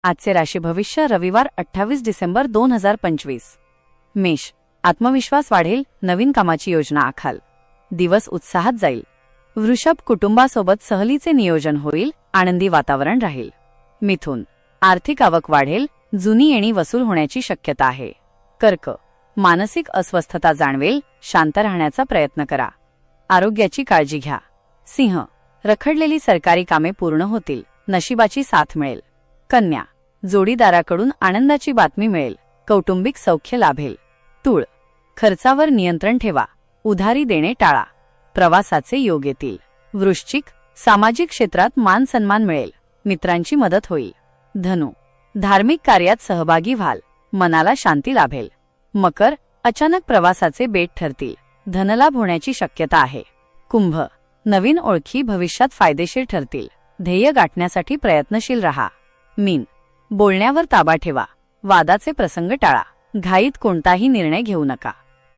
आजचे राशी भविष्य रविवार 28 डिसेंबर 2025. मेष. आत्मविश्वास वाढेल, नवीन कामाची योजना आखाल. दिवस उत्साहात जाईल. वृषभ. कुटुंबासोबत सहलीचे नियोजन होईल, आनंदी वातावरण राहील. मिथुन. आर्थिक आवक वाढेल, जुनी येणी वसूल होण्याची शक्यता आहे. कर्क. मानसिक अस्वस्थता जाणवेल, शांत राहण्याचा प्रयत्न करा. आरोग्याची काळजी घ्या. सिंह. रखडलेली सरकारी कामे पूर्ण होतील, नशिबाची साथ मिळेल. कन्या. जोडीदाराकडून आनंदाची बातमी मिळेल, कौटुंबिक सौख्य लाभेल. तूळ. खर्चावर नियंत्रण ठेवा, उधारी देणे टाळा. प्रवासाचे योग येतील. वृश्चिक. सामाजिक क्षेत्रात मान सन्मान मिळेल, मित्रांची मदत होईल. धनु. धार्मिक कार्यात सहभागी व्हाल, मनाला शांती लाभेल. मकर. अचानक प्रवासाचे बेट ठरतील, धनलाभ होण्याची शक्यता आहे. कुंभ. नवीन ओळखी भविष्यात फायदेशीर ठरतील, ध्येय गाठण्यासाठी प्रयत्नशील रहा. मीन. बोलण्यावर ताबा ठेवा, वादाचे प्रसंग टाळा, घाईत कोणताही निर्णय घेऊ नका.